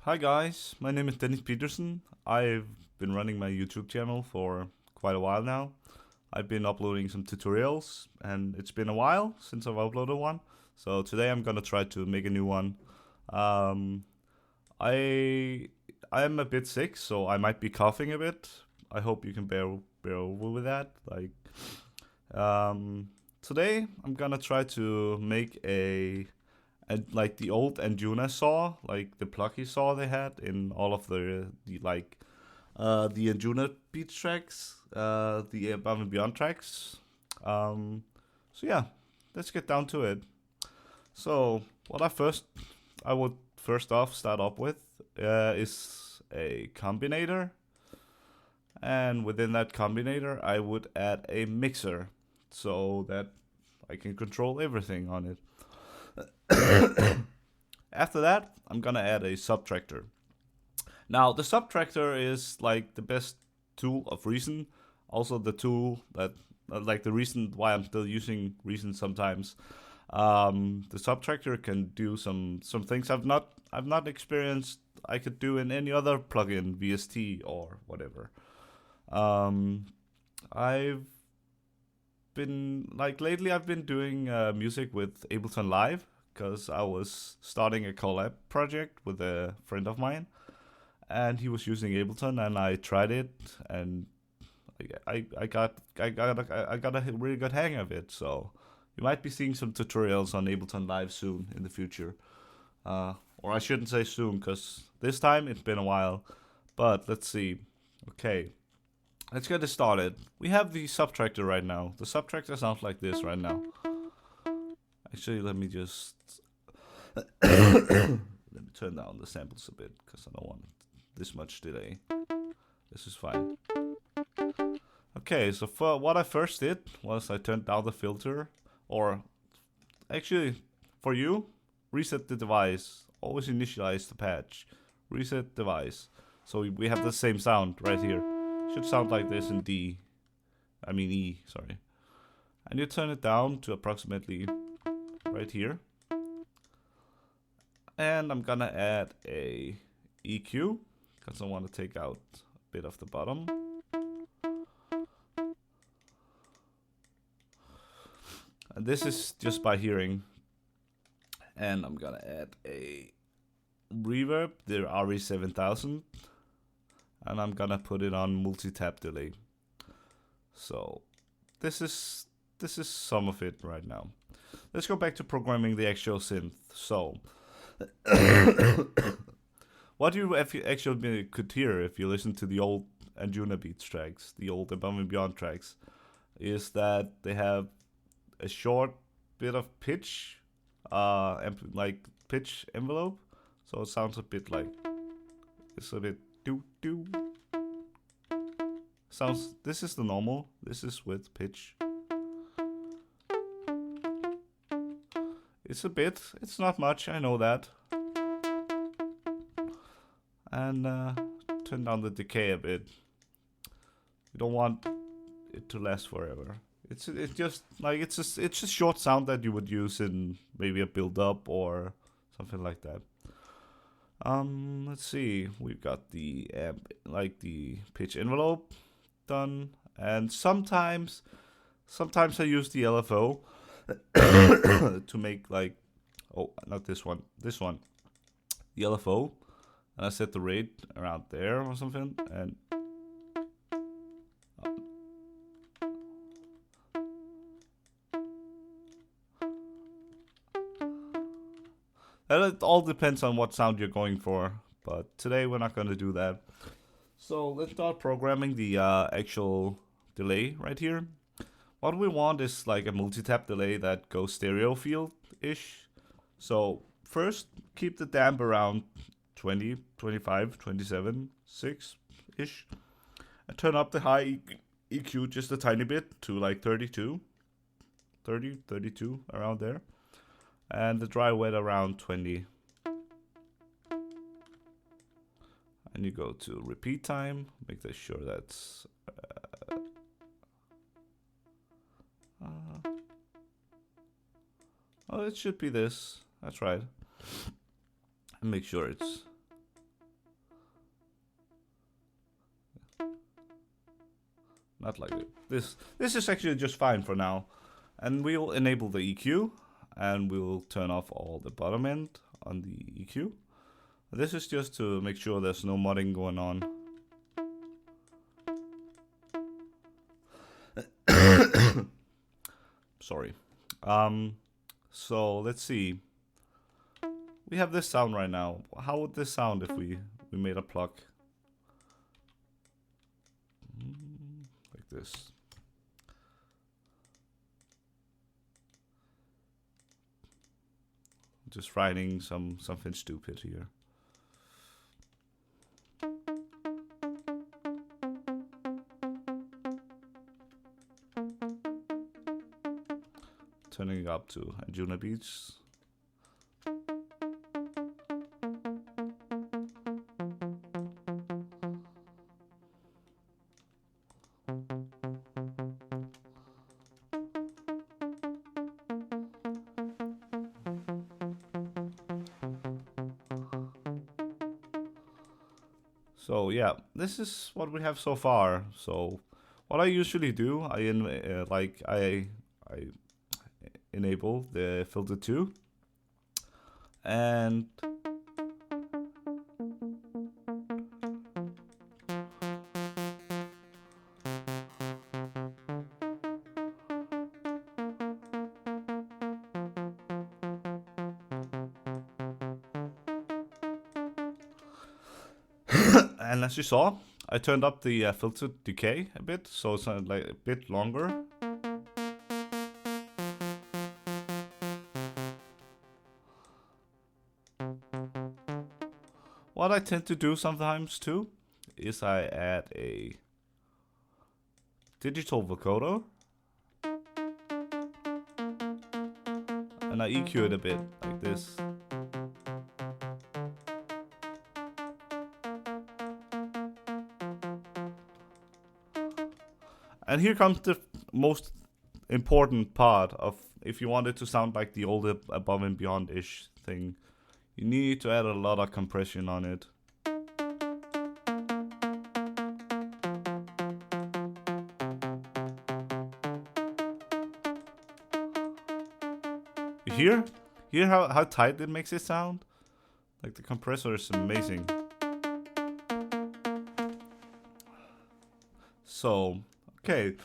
Hi guys, my name is Dennis Peterson. I've been running my YouTube channel for quite a while now. I've been uploading some tutorials and it's been a while since I've uploaded one. So today I'm gonna try to make a new one. Um, I am a bit sick, so I might be coughing a bit. I hope you can bear over with that. Today I'm gonna try to make and like the old Anjuna saw, like the Plucky saw they had in all of the Anjuna beat tracks, the Above and Beyond tracks. So yeah, let's get down to it. So what I would first off start up with is a combinator, and within that combinator I would add a mixer so that I can control everything on it. After that, I'm gonna add a subtractor. Now, the subtractor is like the best tool of Reason. Also, the tool that, like the reason why I'm still using Reason sometimes. The subtractor can do some things I've not experienced. I could do in any other plugin, VST or whatever. I've been lately I've been doing music with Ableton Live because I was starting a collab project with a friend of mine, and he was using Ableton, and I tried it, and I got a really good hang of it. So you might be seeing some tutorials on Ableton Live soon in the future, or I shouldn't say soon, because this time it's been a while. But let's see. Okay, let's get it started. We have the subtractor right now. The subtractor sounds like this right now. Actually, let me just let me turn down the samples a bit because I don't want this much delay. This is fine. Okay, so for what I first did was I turned down the filter, or actually for you, reset the device. Always initialize the patch. Reset device. So we have the same sound right here. Should sound like this in E, sorry. And you turn it down to approximately right here. And I'm gonna add a EQ because I want to take out a bit of the bottom. And this is just by hearing. And I'm gonna add a reverb, the RE7000, and I'm gonna put it on multi-tap delay. So this is some of it right now. Let's go back to programming the actual synth. So what you actually could hear if you listen to the old Anjuna Beats tracks, the old Above and Beyond tracks, is that they have a short bit of pitch, like pitch envelope. So it sounds a bit like it's a bit doo doo. Sounds. This is the normal. This is with pitch. It's a bit. It's not much. I know that. And turn down the decay a bit. You don't want it to last forever. It's just like it's a short sound that you would use in maybe a build up or something like that. Let's see. We've got the amp, like the pitch envelope done, and sometimes I use the LFO to make like, oh, not this one, the LFO, and I set the rate around there or something, and it all depends on what sound you're going for, but today we're not going to do that. So let's start programming the actual delay right here. What we want is like a multi-tap delay that goes stereo field-ish. So first, keep the damp around 20, 25, 27, 6-ish. And turn up the high EQ just a tiny bit to like 32, around there. And the dry wet around 20. And you go to repeat time, make sure that's oh, it should be this. That's right. And make sure it's Not like this. This is actually just fine for now. And we'll enable the EQ, and we'll turn off all the bottom end on the EQ. This is just to make sure there's no modding going on. Sorry. So let's see. We have this sound right now. How would this sound if we made a pluck? Like this. Just writing something stupid here. Turning it up to Anjuna beats. So yeah, this is what we have so far. So what I usually do, I enable the filter 2, and and as you saw, I turned up the filter decay a bit, so it's like a bit longer. What I tend to do sometimes too is I add a digital vocoder and I EQ it a bit like this. And here comes the most important part of if you want it to sound like the old Above and Beyond-ish thing. You need to add a lot of compression on it. You hear how tight it makes it sound? Like the compressor is amazing. So, okay.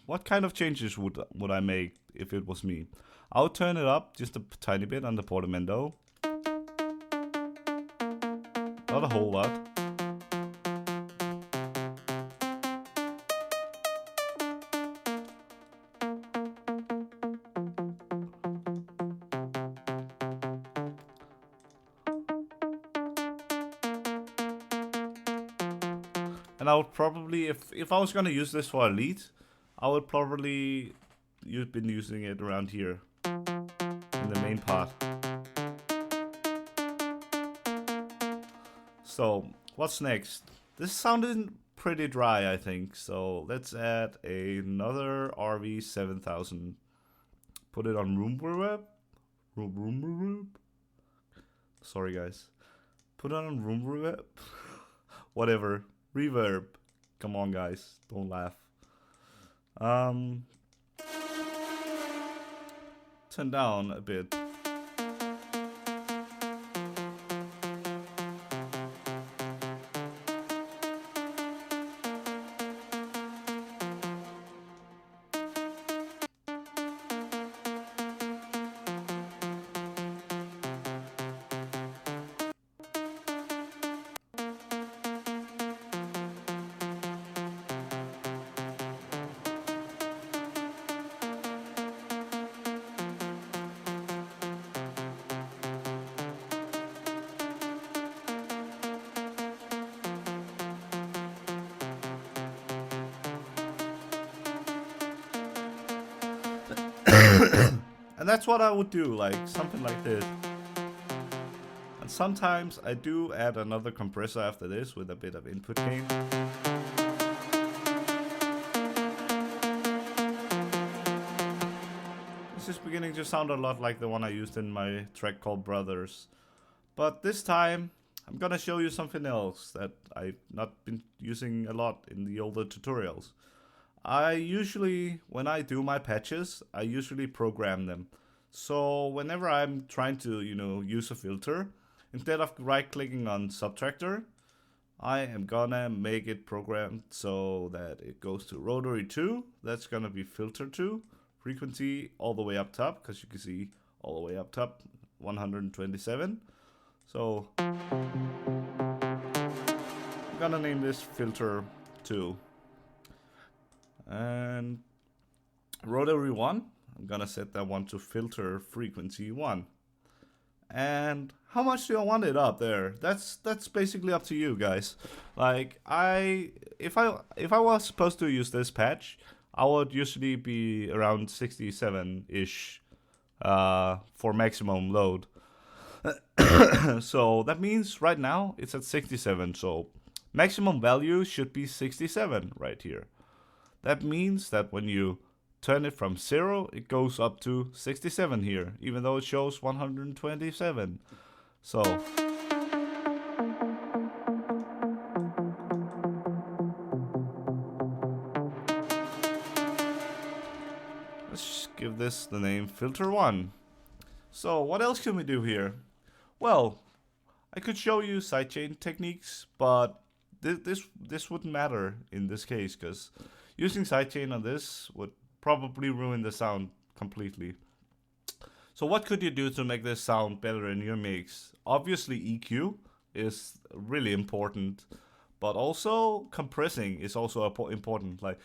What kind of changes would I make if it was me? I would turn it up just a tiny bit on the portamento. Not a whole lot. And I would probably, if I was gonna use this for a lead, I would probably been using it around here in the main part. So what's next? This sounded pretty dry, I think. So let's add another RV7000. Put it on room reverb. Room reverb. Sorry guys. Put it on room reverb. Whatever. Reverb. Come on guys, don't laugh. Turn down a bit. And that's what I would do, like something like this. And sometimes I do add another compressor after this with a bit of input gain. This is beginning to sound a lot like the one I used in my track called Brothers. But this time I'm gonna show you something else that I've not been using a lot in the older tutorials. I usually, when I do my patches, I usually program them. So whenever I'm trying to, use a filter, instead of right-clicking on Subtractor, I am gonna make it programmed so that it goes to rotary 2. That's gonna be filter 2. Frequency all the way up top, because you can see all the way up top, 127. So I'm gonna name this filter 2. And rotary 1, I'm gonna set that one to filter frequency 1. And how much do I want it up there? That's basically up to you guys. Like if I was supposed to use this patch, I would usually be around 67-ish for maximum load. So that means right now it's at 67. So maximum value should be 67 right here. That means that when you turn it from 0, it goes up to 67 here, even though it shows 127. So let's give this the name filter 1. So what else can we do here? Well, I could show you sidechain techniques, but this wouldn't matter in this case, because using sidechain on this would probably ruin the sound completely. So what could you do to make this sound better in your mix? Obviously EQ is really important, but also compressing is also important. Like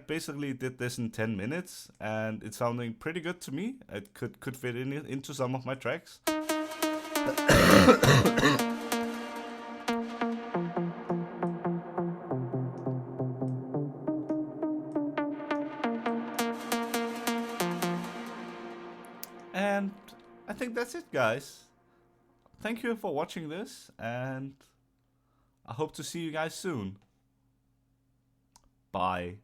basically did this in 10 minutes and it's sounding pretty good to me. It could fit into some of my tracks. And I think that's it, guys. Thank you for watching this, and I hope to see you guys soon. Bye.